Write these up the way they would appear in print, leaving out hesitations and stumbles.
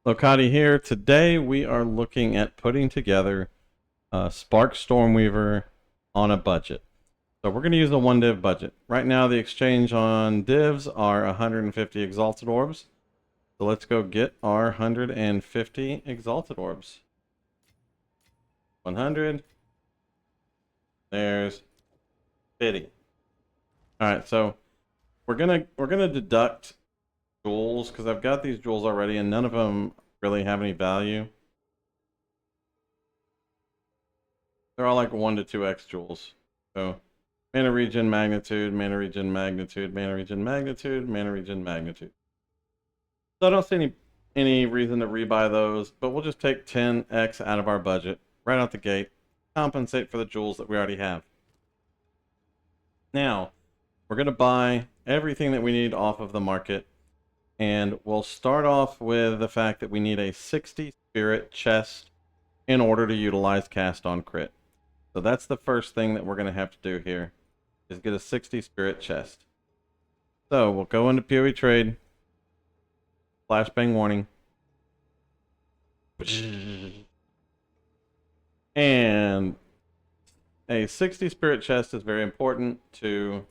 Locati here. Today we are looking at putting together Spark Stormweaver on a budget. So we're going to use a 1 div budget. Right now the exchange on divs are 150 Exalted Orbs. So let's go get our 150 Exalted Orbs. 100. There's 50. Alright, so we're gonna deduct jewels because I've got these jewels already and none of them really have any value. They're all like 1 to 2x jewels. So mana regen magnitude, mana regen magnitude, mana regen magnitude, mana regen magnitude. So I don't see any reason to rebuy those, but we'll just take 10x out of our budget right out the gate, compensate for the jewels that we already have. Now, we're going to buy everything that we need off of the market, and we'll start off with the fact that we need a 60 spirit chest in order to utilize cast on crit. So that's the first thing that we're going to have to do here, is get a 60 spirit chest. So we'll go into PoE trade, flashbang warning, and a 60 spirit chest is very important to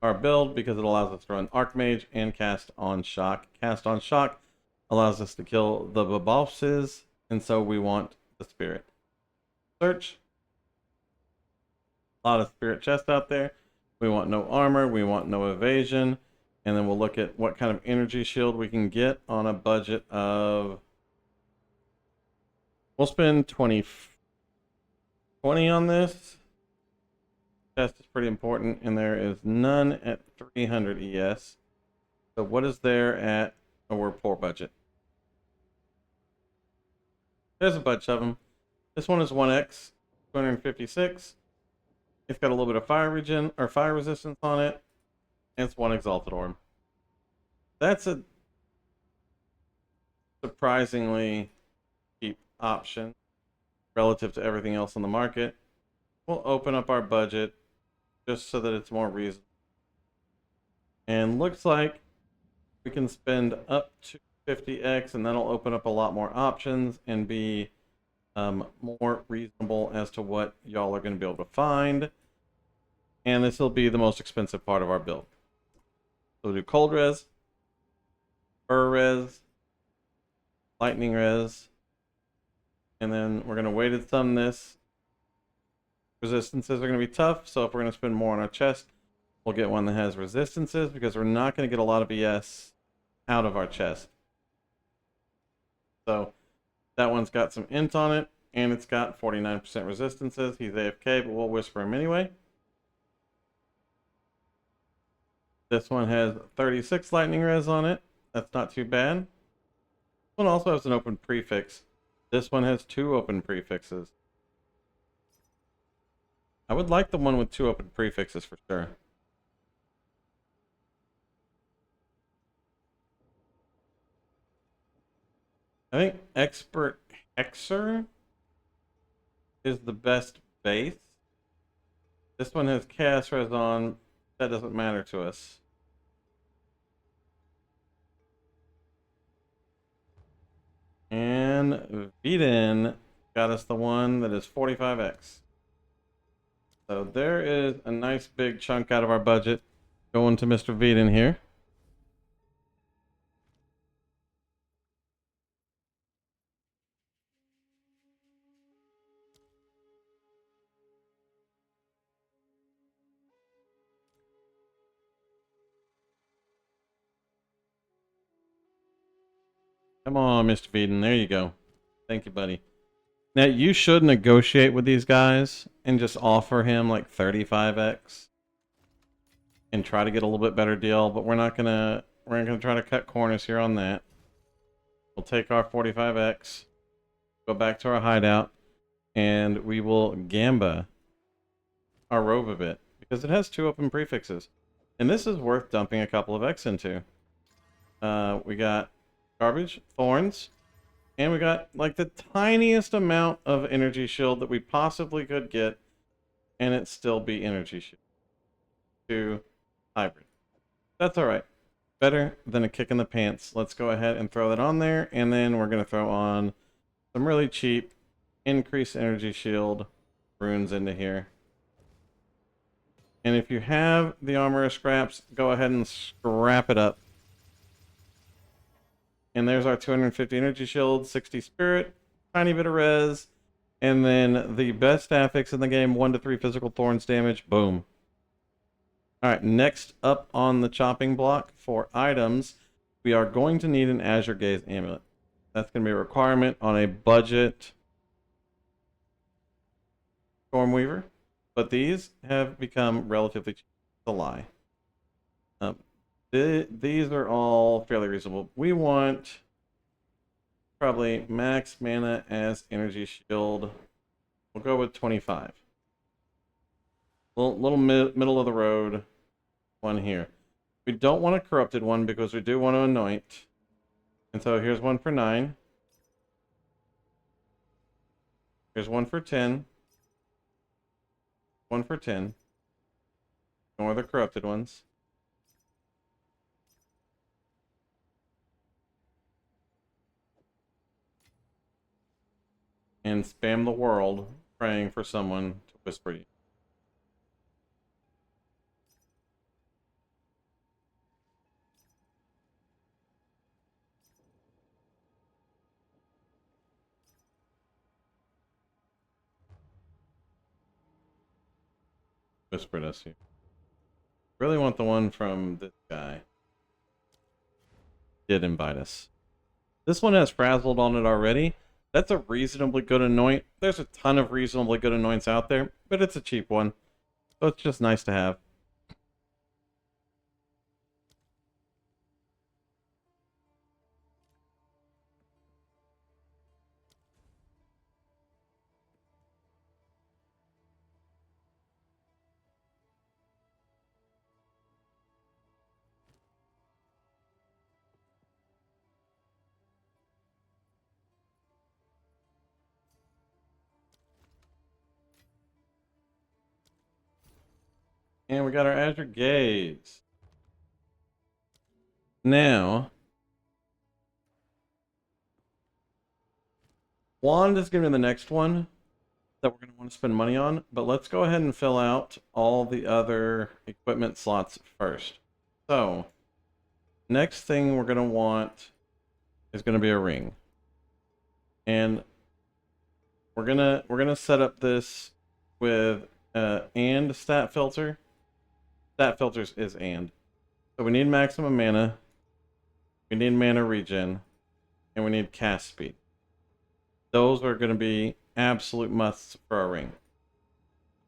our build because it allows us to run Archmage and Cast on Shock. Cast on Shock allows us to kill the bosses, and so we want the spirit. Search. A lot of spirit chests out there. We want no armor, we want no evasion, and then we'll look at what kind of energy shield we can get on a budget of... We'll spend 20 on this. Chest is pretty important, and there is none at 300 ES. So what is there at... Oh, we're poor budget. There's a bunch of them. This one is 1x, 256. It's got a little bit of fire regen or fire resistance on it. And it's 1 Exalted Orb. That's a surprisingly cheap option relative to everything else on the market. We'll open up our budget just so that it's more reasonable. And looks like we can spend up to 50x, and that'll open up a lot more options and be more reasonable as to what y'all are going to be able to find. And this will be the most expensive part of our build. So we'll do cold res, fur res, lightning res, and then we're going to weighted thumb this. Resistances are going to be tough, so if we're going to spend more on our chest, we'll get one that has resistances because we're not going to get a lot of ES out of our chest. So that one's got some int on it, and it's got 49% resistances. He's AFK, but we'll whisper him anyway. This one has 36 lightning res on it. That's not too bad. This one also has an open prefix. This one has 2 open prefixes. I would like the one with 2 open prefixes for sure. I think Expert Hexer is the best base. This one has Chaos Res on. That doesn't matter to us. And Viden got us the one that is 45x. So there is a nice big chunk out of our budget going to Mr. Veden here. Come on, Mr. Veden. There you go. Thank you, buddy. Now, you should negotiate with these guys and just offer him like 35x and try to get a little bit better deal, but we're not gonna try to cut corners here on that. We'll take our 45x, go back to our hideout, and we will gamba our robe a bit because it has 2 open prefixes. And this is worth dumping a couple of X into. We got garbage, thorns, and we got like the tiniest amount of energy shield that we possibly could get, and it still be energy shield. 2 hybrid. That's alright. better than a kick in the pants. Let's go ahead and throw that on there, and then we're going to throw on some really cheap increased energy shield runes into here. And if you have the armor scraps, go ahead and scrap it up. And there's our 250 energy shield, 60 spirit, tiny bit of res, and then the best affix in the game, 1 to 3 physical thorns damage. Boom. Alright, next up on the chopping block for items, we are going to need an Azure Gaze amulet. That's going to be a requirement on a budget Stormweaver, but these have become relatively cheap to lie. These are all fairly reasonable. We want probably max mana as energy shield. We'll go with 25. Little middle of the road one here. We don't want a corrupted one because we do want to anoint. And so here's one for 9. Here's one for 10. One for 10. Ignore the corrupted ones. And spam the world praying for someone to whisper you. Whispered us here. Really want the one from this guy. Did invite us. This one has frazzled on it already. That's a reasonably good anoint. There's a ton of reasonably good anoints out there, but it's a cheap one. So it's just nice to have. And we got our Azure Gaze. Now, Wand is going to be the next one that we're going to want to spend money on, but let's go ahead and fill out all the other equipment slots first. So, next thing we're going to want is going to be a ring. And we're gonna set up this with and stat filter. Stat filters is and. So we need maximum mana, we need mana regen, and we need cast speed. Those are going to be absolute musts for our ring.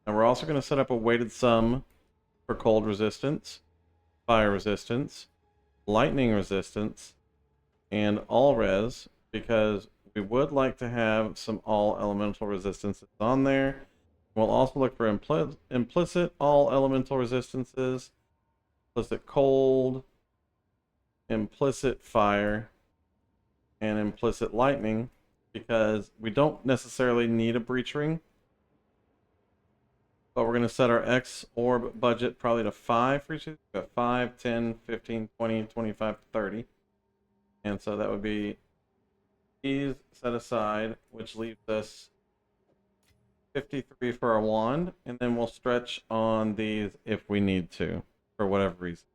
And we're also going to set up a weighted sum for cold resistance, fire resistance, lightning resistance, and all res, because we would like to have some all elemental resistances on there. We'll also look for implicit all elemental resistances, implicit cold, implicit fire, and implicit lightning, because we don't necessarily need a breach ring. But we're going to set our X orb budget probably to 5 for each. We've got 5, 10, 15, 20, 25, 30. And so that would be these set aside, which leaves us 53 for our wand, and then we'll stretch on these if we need to, for whatever reason.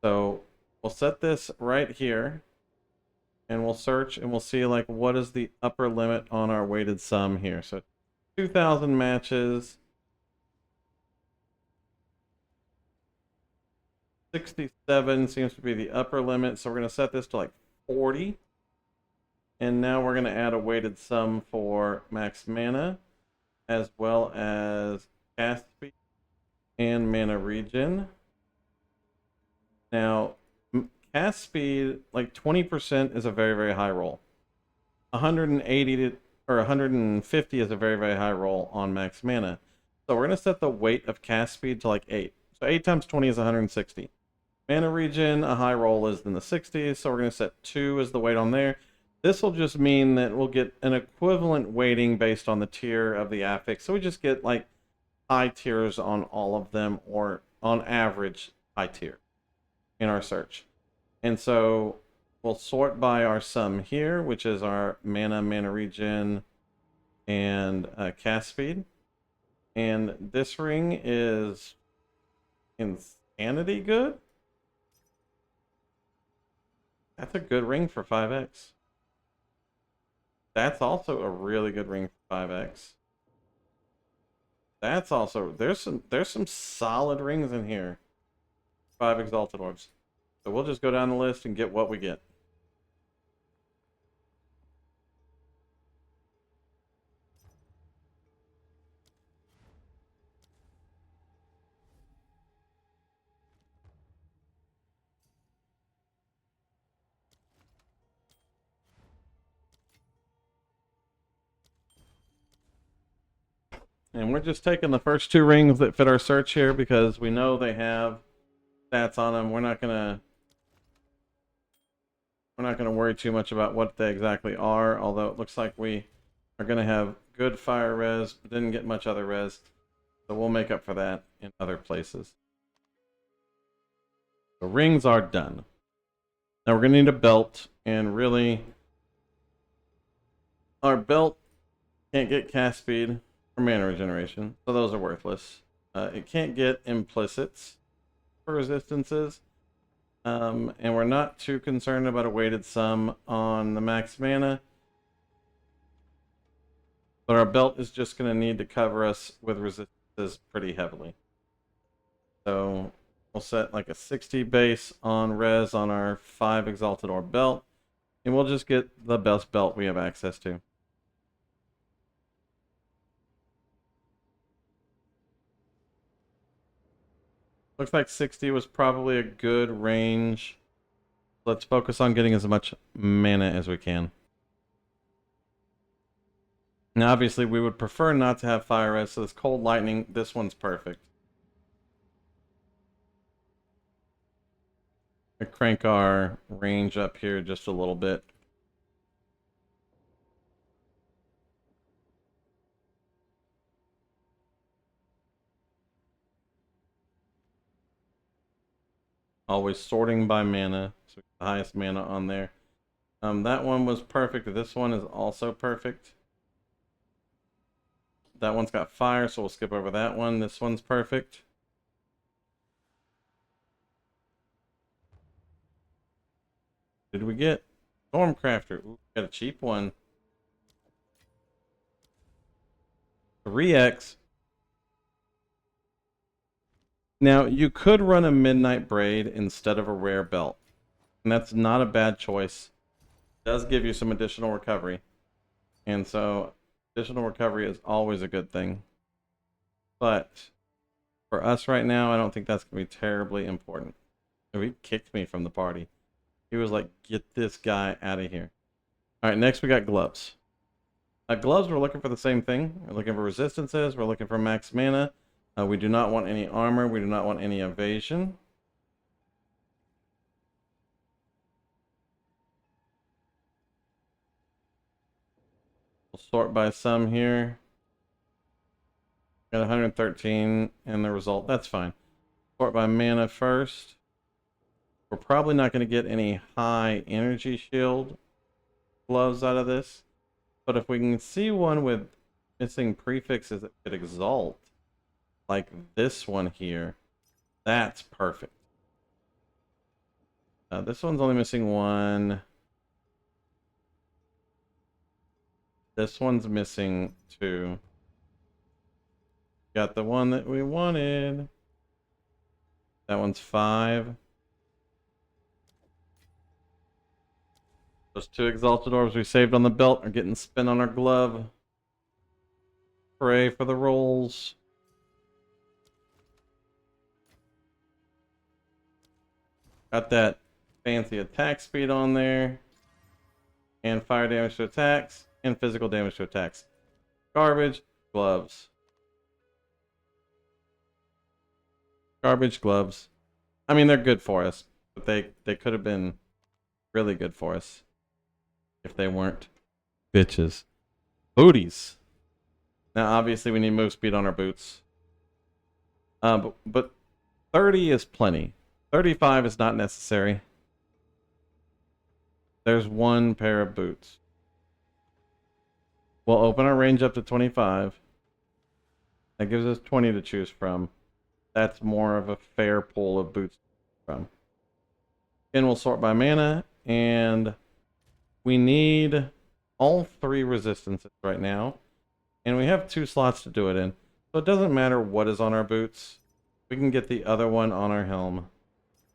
So we'll set this right here, and we'll search, and we'll see like what is the upper limit on our weighted sum here. So 2,000 matches, 67 seems to be the upper limit, so we're going to set this to like 40. And now we're going to add a weighted sum for max mana, as well as cast speed and mana regen. Now, cast speed, like 20% is a very, very high roll. 180 to, or 150 is a very, very high roll on max mana. So we're going to set the weight of cast speed to like 8. So 8 times 20 is 160. Mana regen, a high roll is in the 60s, so we're going to set 2 as the weight on there. This will just mean that we'll get an equivalent weighting based on the tier of the affix. So we just get like high tiers on all of them, or on average high tier in our search. And so we'll sort by our sum here, which is our mana regen, and cast speed. And this ring is insanity good. That's a good ring for 5x. That's also a really good ring for 5x. That's also there's some solid rings in here. 5 exalted orbs. So we'll just go down the list and get what we get. And we're just taking the first 2 rings that fit our search here because we know they have stats on them. We're not gonna worry too much about what they exactly are, although it looks like we are gonna have good fire res, but didn't get much other res. So we'll make up for that in other places. The rings are done. Now we're gonna need a belt, and really our belt can't get cast speed or mana regeneration, so those are worthless. It can't get implicits for resistances, and we're not too concerned about a weighted sum on the max mana. But our belt is just going to need to cover us with resistances pretty heavily. So we'll set like a 60 base on res on our 5 exalted orb belt, and we'll just get the best belt we have access to. Looks like 60 was probably a good range. Let's focus on getting as much mana as we can. Now, obviously, we would prefer not to have fire res, so this cold lightning, this one's perfect. I crank our range up here just a little bit. Always sorting by mana, so the highest mana on there. That one was perfect. This one is also perfect. That one's got fire, so we'll skip over that one. This one's perfect. Did we get Stormcrafter? Ooh, got a cheap one. 3x. Now, you could run a Midnight Braid instead of a rare belt. And that's not a bad choice. It does give you some additional recovery. And so, additional recovery is always a good thing. But, for us right now, I don't think that's going to be terribly important. So he kicked me from the party. He was like, get this guy out of here. Alright, next we got gloves. Gloves, we're looking for the same thing. We're looking for resistances. We're looking for max mana. We do not want any armor. We do not want any evasion. We'll sort by sum here. Got 113 and the result. That's fine. Sort by mana first. We're probably not going to get any high energy shield gloves out of this. But if we can see one with missing prefixes that could exalt, like this one here, that's perfect. This one's only missing one. This one's missing 2. Got the one that we wanted. That one's 5. Those 2 exalted orbs we saved on the belt are getting spent on our glove. Hooray for the rolls. Got that fancy attack speed on there. And fire damage to attacks. And physical damage to attacks. Garbage, gloves. Garbage, gloves. I mean, they're good for us. But they could have been really good for us. If they weren't bitches. Booties. Now, obviously, we need move speed on our boots. But 30 is plenty. 35 is not necessary. There's one pair of boots. We'll open our range up to 25. That gives us 20 to choose from. That's more of a fair pool of boots to choose from. Again, we'll sort by mana, and we need all 3 resistances right now. And we have 2 slots to do it in. So it doesn't matter what is on our boots. We can get the other one on our helm.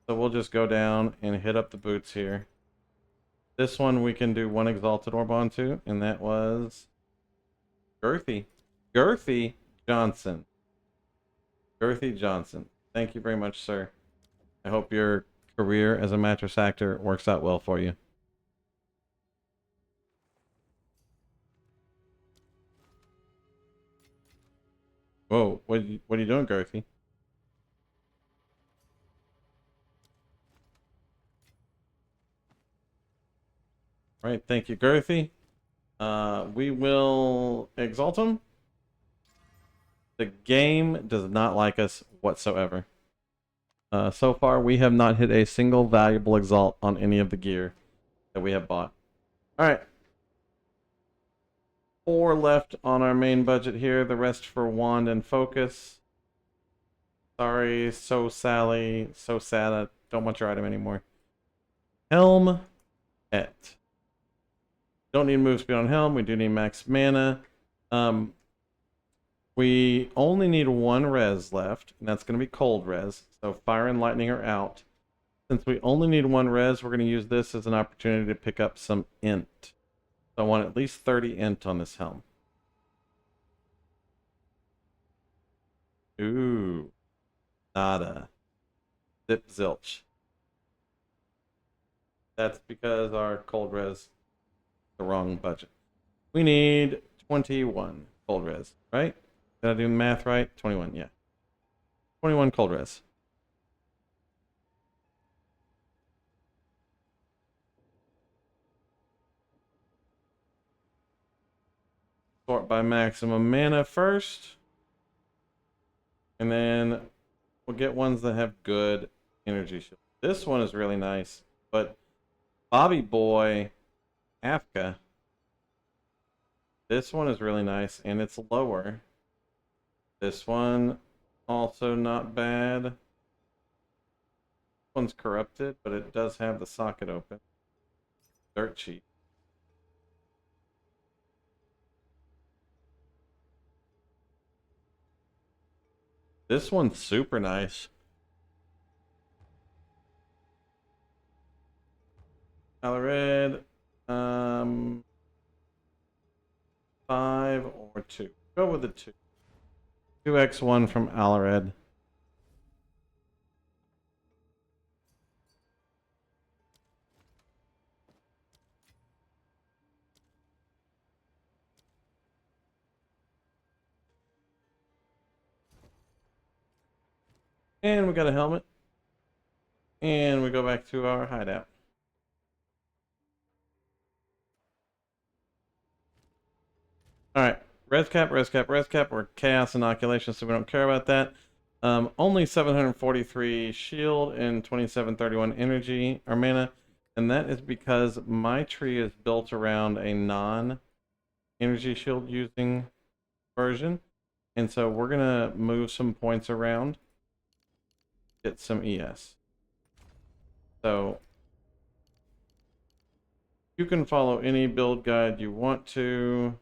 So we'll just go down and hit up the boots here. This one we can do 1 Exalted Orb onto, and that was Girthy. Girthy Johnson. Girthy Johnson. Thank you very much, sir. I hope your career as a mattress actor works out well for you. Whoa, what are you doing, Girthy? All right, thank you, Girthy. We will exalt him. The game does not like us whatsoever. So far, we have not hit a single valuable exalt on any of the gear that we have bought. All right. 4 left on our main budget here. The rest for wand and focus. Sorry, so Sally, so sad. I don't want your item anymore. Helm, et. Don't need move speed on helm. We do need max mana. We only need 1 res left, and that's going to be cold res. So fire and lightning are out. Since we only need 1 res, we're going to use this as an opportunity to pick up some int. So I want at least 30 int on this helm. Ooh. Nada. Zip zilch. That's because our cold res the wrong budget. We need 21 cold res, right? Did I do the math right? 21, yeah. 21 cold res. Sort by maximum mana first. And then we'll get ones that have good energy shield. This one is really nice, but Bobby Boy Afka. This one is really nice, and it's lower. This one also not bad. This one's corrupted, but it does have the socket open. Dirt cheap. This one's super nice. Alared, 5 or 2. Go with the 2. 2x1 from Alared. And we got a helmet. And we go back to our hideout. Alright, res cap, res cap, res cap. We're chaos inoculation, so we don't care about that. Only 743 shield and 2731 energy or mana. And that is because my tree is built around a non-energy shield using version. And so we're going to move some points around. Get some ES. So you can follow any build guide you want to.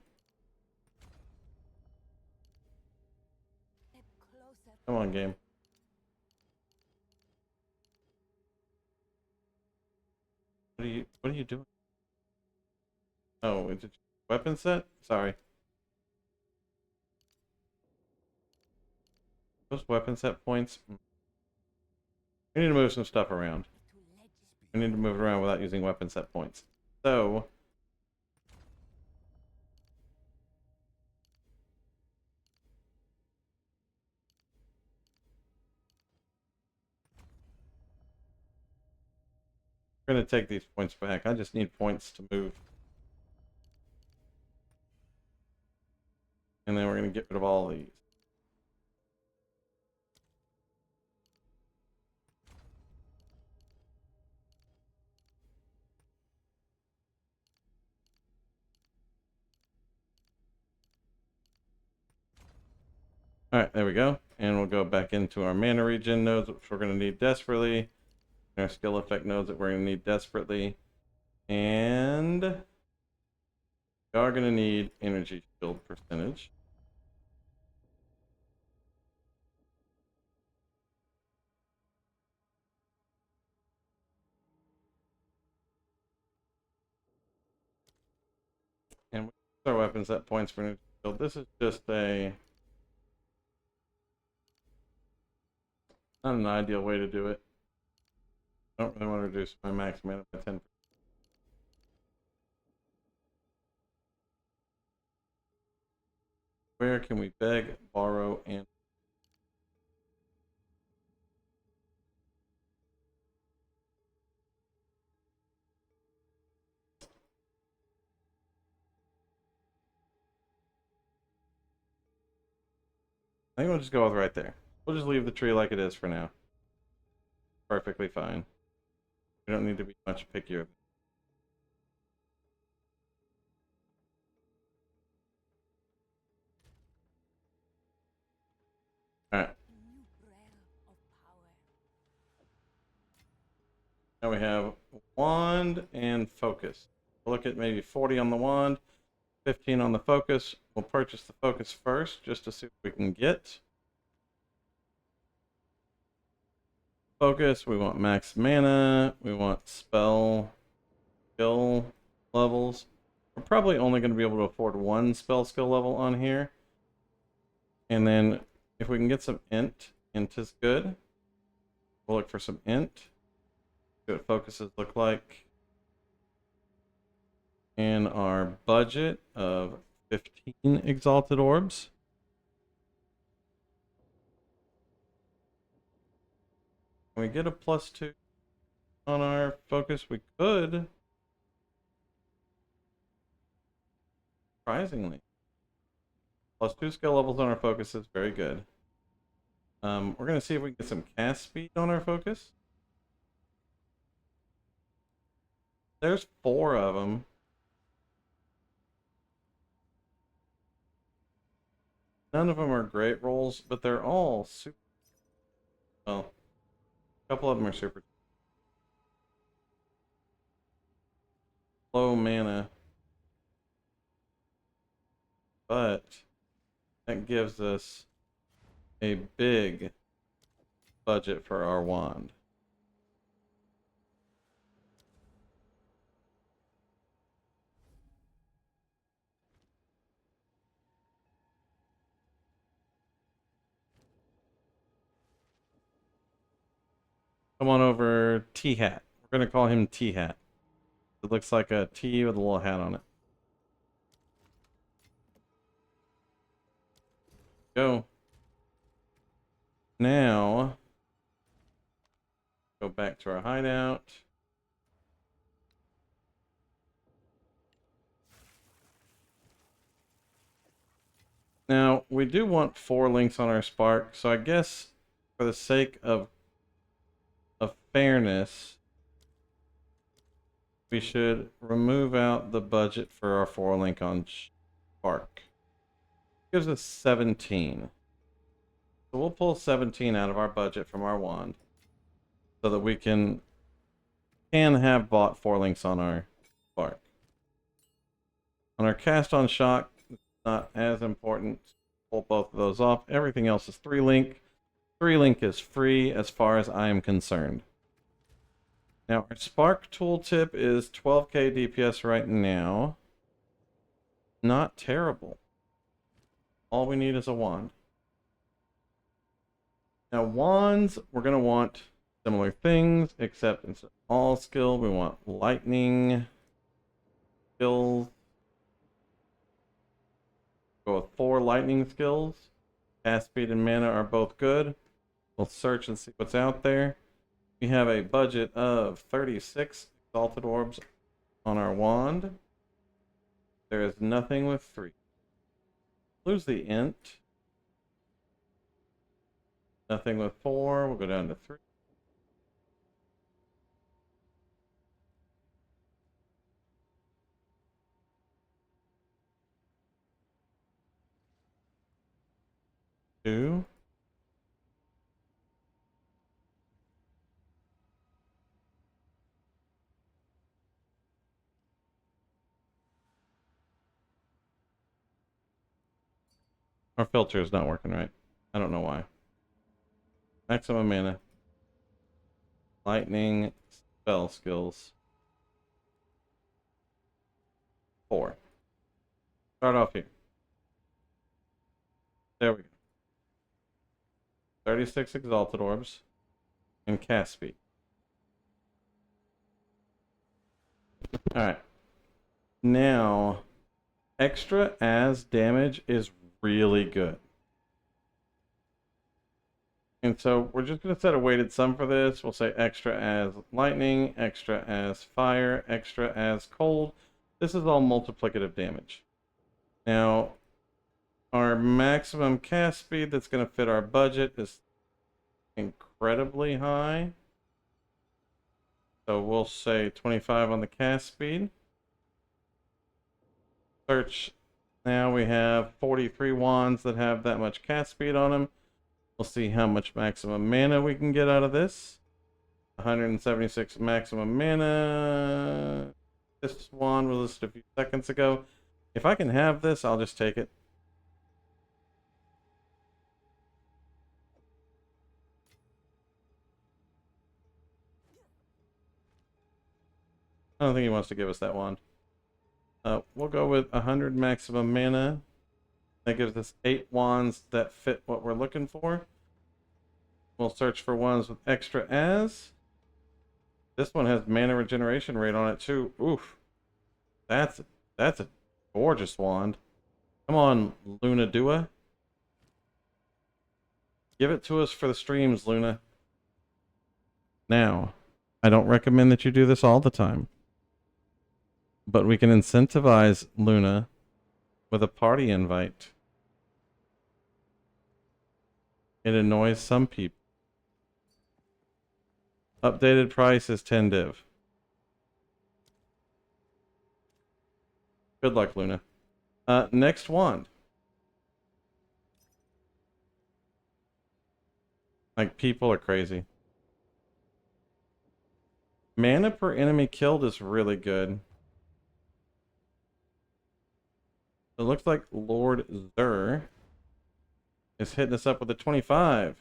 Come on, game. What are you doing? Oh, is it weapon set? Sorry. Those weapon set points. We need to move some stuff around. We need to move it around without using weapon set points. So we're going to take these points back. I just need points to move. And then we're going to get rid of all these. All right, there we go. And we'll go back into our mana regen nodes, which we're going to need desperately. Our skill effect nodes that we're going to need desperately. And we are going to need energy shield percentage. And we use our weapons at points for energy shield. This is just not an ideal way to do it. I don't really want to reduce my max mana by 10%. Where can we beg, borrow, and I think we'll just go with right there. We'll just leave the tree like it is for now. Perfectly fine. We don't need to be much pickier. Alright. Now we have wand and focus. We'll look at maybe 40 on the wand, 15 on the focus. We'll purchase the focus first just to see what we can get. Focus, we want max mana, we want spell skill levels. We're probably only going to be able to afford one spell skill level on here. And then if we can get some int is good. We'll look for some int. See what focuses look like. And our budget of 15 exalted orbs. Can we get a +2 on our focus? We could. Surprisingly. +2 skill levels on our focus is very good. We're going to see if we can get some cast speed on our focus. There's 4 of them. None of them are great rolls, but they're all super. Well, a couple of them are super low mana. But that gives us a big budget for our wand. Come on over, T-Hat. We're going to call him T-Hat. It looks like a T with a little hat on it. Go. Now, go back to our hideout. Now, we do want 4 links on our spark, so I guess for the sake of fairness, we should remove out the budget for our 4 link on spark. Gives us 17. So we'll pull 17 out of our budget from our wand so that we can have bought 4 links on our spark. On our cast on shock, it's not as important. Pull both of those off. Everything else is 3 link. 3 link is free as far as I am concerned. Now our spark tooltip is 12k DPS right now. Not terrible. All we need is a wand. Now wands, we're going to want similar things, except instead of all skill, we want lightning skills. Go with 4 lightning skills. Cast speed and mana are both good. We'll search and see what's out there. We have a budget of 36 exalted orbs on our wand. There is nothing with 3. Lose the int. Nothing with 4. We'll go down to 3. 2. Our filter is not working right. I don't know why. Maximum mana. Lightning spell skills. 4. Start off here. There we go. 36 Exalted Orbs. And cast speed. Alright. Now, extra as damage is really good. And so we're just going to set a weighted sum for this. We'll say extra as lightning, extra as fire, extra as cold. This is all multiplicative damage. Now, our maximum cast speed that's going to fit our budget is incredibly high. So we'll say 25 on the cast speed. Search. Now we have 43 wands that have that much cast speed on them. We'll see how much maximum mana we can get out of this. 176 maximum mana. This wand was listed a few seconds ago. If I can have this, I'll just take it. I don't think he wants to give us that wand. We'll go with 100 maximum mana. That gives us 8 wands that fit what we're looking for. We'll search for ones with extra as. This one has mana regeneration rate on it too. Oof. That's a gorgeous wand. Come on, Luna Dua. Give it to us for the streams, Luna. Now, I don't recommend that you do this all the time. But we can incentivize Luna with a party invite. It annoys some people. Updated price is 10 div. Good luck, Luna. Next wand. Like, people are crazy. Mana per enemy killed is really good. It looks like Lord Zur is hitting us up with a 25.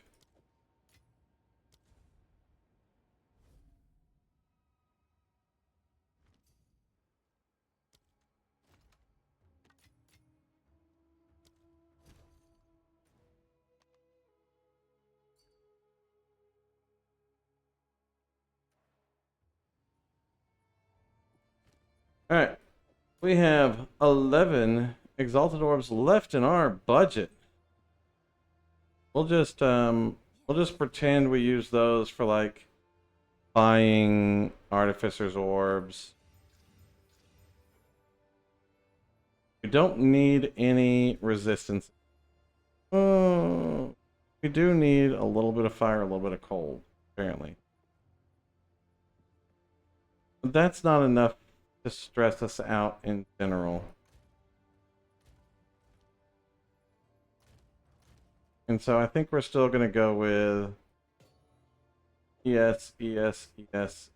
Alright. We have 11 Exalted Orbs left in our budget. We'll just pretend we use those for like buying Artificer's Orbs. We don't need any resistance. Oh, we do need a little bit of fire, a little bit of cold, apparently. But that's not enough to stress us out in general. And so I think we're still going to go with ES, ES, ES.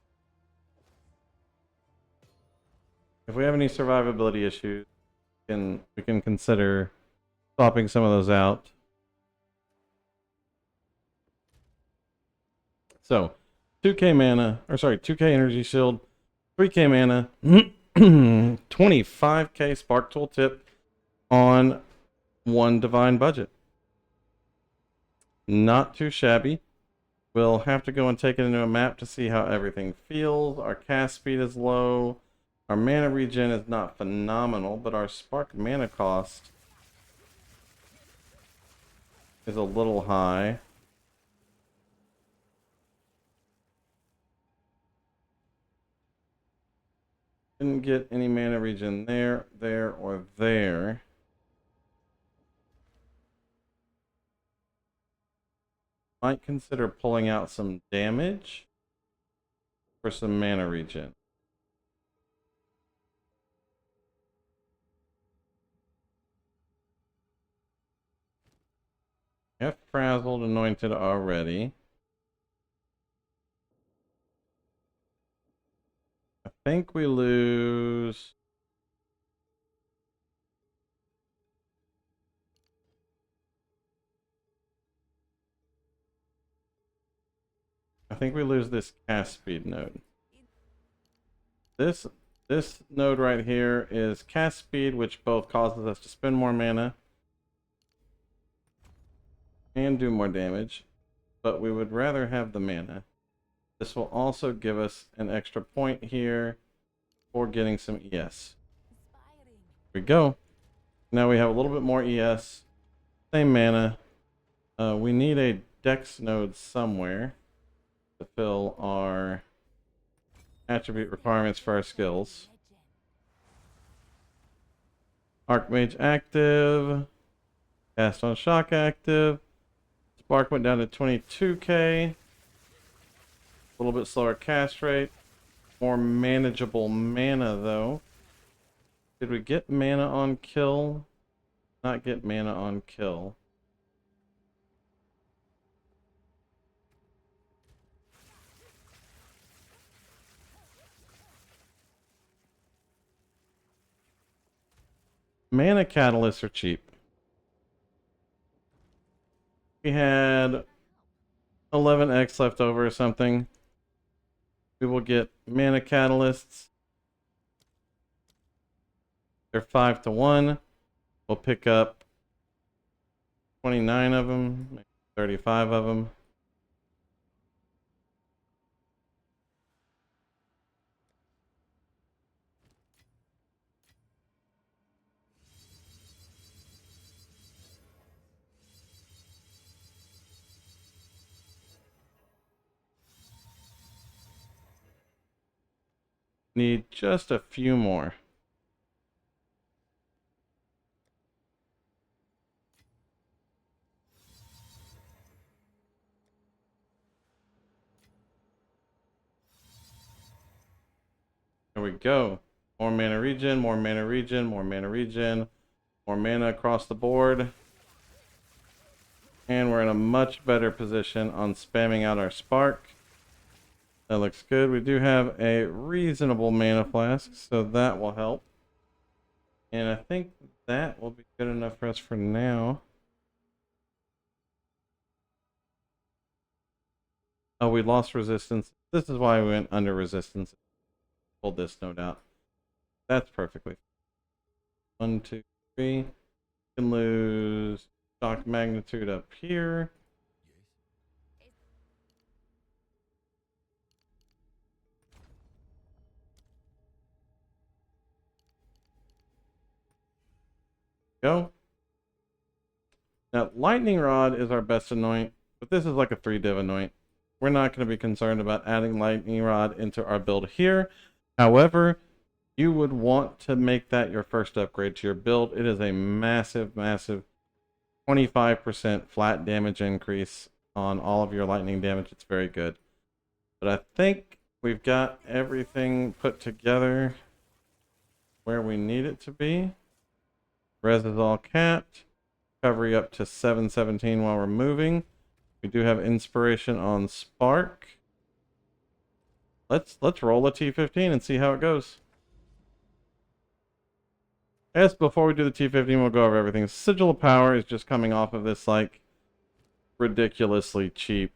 If we have any survivability issues, we can consider swapping some of those out. So, 2k mana, or sorry, 2k energy shield, 3k mana, 25k spark tooltip on 1 divine budget. Not too shabby. We'll have to go and take it into a map to see how everything feels. Our cast speed is low. Our mana regen is not phenomenal, but our spark mana cost is a little high. Didn't get any mana regen there, there, or there. Might consider pulling out some damage for some mana regen. We have Frazzled Anointed already. I think we lose... I think we lose this cast speed node. This node right here is cast speed, which both causes us to spend more mana and do more damage, but we would rather have the mana. This will also give us an extra point here for getting some ES. Here we go. Now we have a little bit more ES, same mana. We need a Dex node somewhere to fill our attribute requirements for our skills. Archmage active. Cast on Shock active. Spark went down to 22k. A little bit slower cast rate. More manageable mana though. Did we get mana on kill? Not get mana on kill. Mana catalysts are cheap. We had 11x left over or something. We will get mana catalysts. They're 5 to 1. We'll pick up 29 of them, maybe 35 of them. Need just a few more. There we go. More mana regen, more mana regen, more mana regen, more mana across the board. And we're in a much better position on spamming out our spark. That looks good. We do have a reasonable mana flask, so that will help. And I think that will be good enough for us for now. Oh, we lost resistance. This is why we went under resistance. Pulled this node out. That's perfectly fine. 1, 2, 3. We can lose shock magnitude up here. Go. Now, lightning rod is our best anoint, but this is like a 3-div anoint. We're not going to be concerned about adding lightning rod into our build here. However, you would want to make that your first upgrade to your build. It is a massive, massive 25% flat damage increase on all of your lightning damage. It's very good. But I think we've got everything put together where we need it to be. Res is all capped. Recovery up to 717 while we're moving. We do have inspiration on Spark. Let's roll a T15 and see how it goes. Yes, before we do the T15, we'll go over everything. Sigil of Power is just coming off of this like ridiculously cheap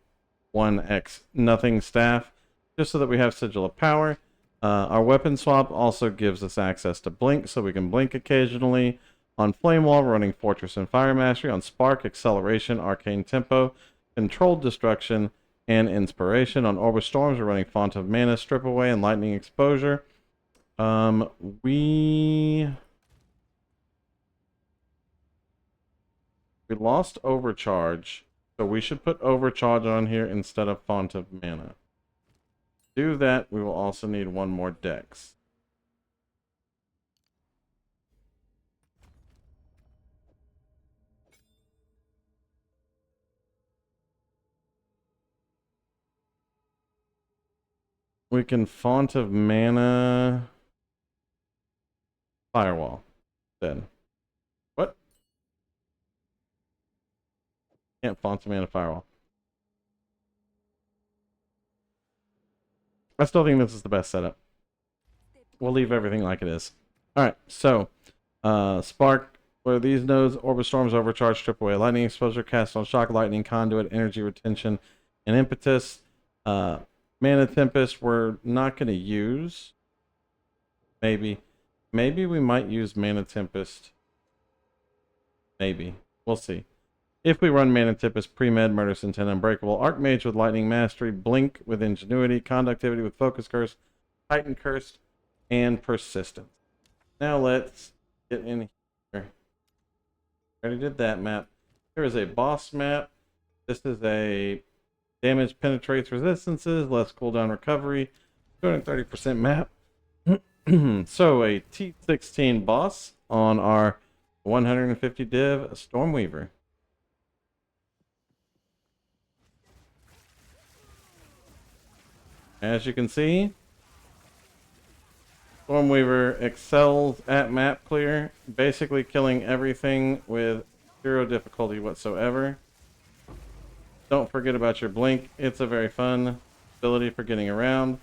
1x nothing staff, just so that we have Sigil of Power. Our weapon swap also gives us access to blink, so we can blink occasionally. On Flame Wall, we're running Fortress and Fire Mastery. On Spark, Acceleration, Arcane Tempo, Controlled Destruction, and Inspiration. On Orb of Storms, we're running Font of Mana, Strip Away, and Lightning Exposure. We lost Overcharge, so we should put Overcharge on here instead of Font of Mana. To do that, we will also need one more Dex. We can Font of Mana Firewall then. What? Can't font mana firewall. I still think this is the best setup. We'll leave everything like it is. Alright, so Spark, where these nodes, Orbit Storms, Overcharge, Strip Away, Lightning Exposure, Cast on Shock, Lightning, Conduit, Energy Retention, and Impetus. Mana Tempest we're not going to use. Maybe we might use Mana Tempest. Maybe. We'll see. If we run Mana Tempest, Pre-Med, Murder Intent, Unbreakable, Archmage with Lightning Mastery, Blink with Ingenuity, Conductivity with Focus Curse, Titan Curse, and Persistence. Now let's get in here. Already did that map. Here is a boss map. This is a damage penetrates resistances, less cooldown recovery, 230% map. So a T16 boss on our 150 div Stormweaver. As you can see, Stormweaver excels at map clear, basically killing everything with 0 difficulty whatsoever. Don't forget about your blink. It's a very fun ability for getting around.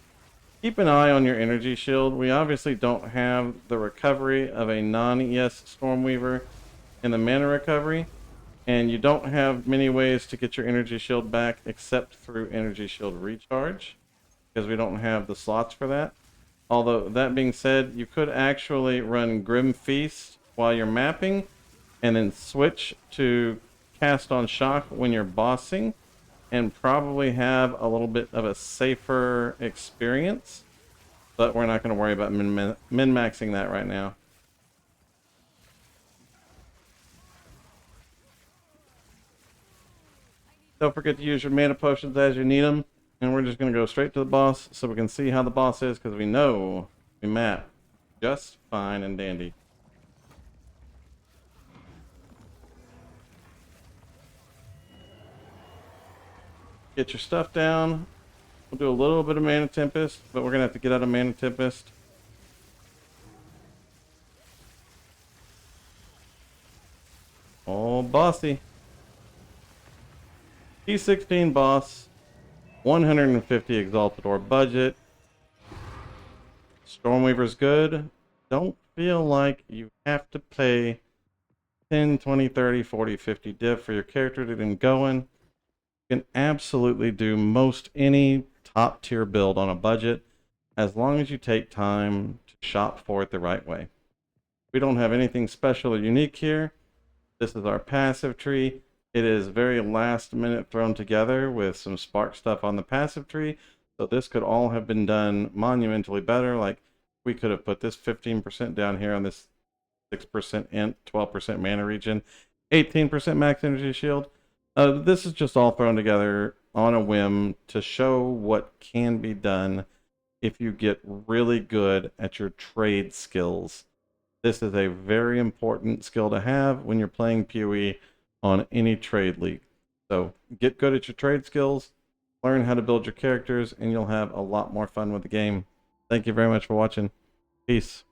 Keep an eye on your energy shield. We obviously don't have the recovery of a non-ES Stormweaver in the mana recovery, and you don't have many ways to get your energy shield back except through energy shield recharge, because we don't have the slots for that. Although, that being said, you could actually run Grim Feast while you're mapping, and then switch to Cast on Shock when you're bossing, and probably have a little bit of a safer experience. But we're not going to worry about min-maxing that right now. Don't forget to use your mana potions as you need them. And we're just going to go straight to the boss so we can see how the boss is, because we know we map just fine and dandy. Get your stuff down. We'll do a little bit of Mana Tempest, but we're going to have to get out of Mana Tempest. Oh, bossy. T16 boss. 150 Exalted Ore budget. Stormweaver's good. Don't feel like you have to pay 10, 20, 30, 40, 50 div for your character to get going. You can absolutely do most any top tier build on a budget as long as you take time to shop for it the right way. We don't have anything special or unique here. This is our passive tree. It is very last minute thrown together with some Spark stuff on the passive tree. So this could all have been done monumentally better. Like we could have put this 15% down here on this 6% int, 12% mana regen, 18% max energy shield. This is just all thrown together on a whim to show what can be done if you get really good at your trade skills. This is a very important skill to have when you're playing PoE on any trade league. So get good at your trade skills, learn how to build your characters, and you'll have a lot more fun with the game. Thank you very much for watching. Peace.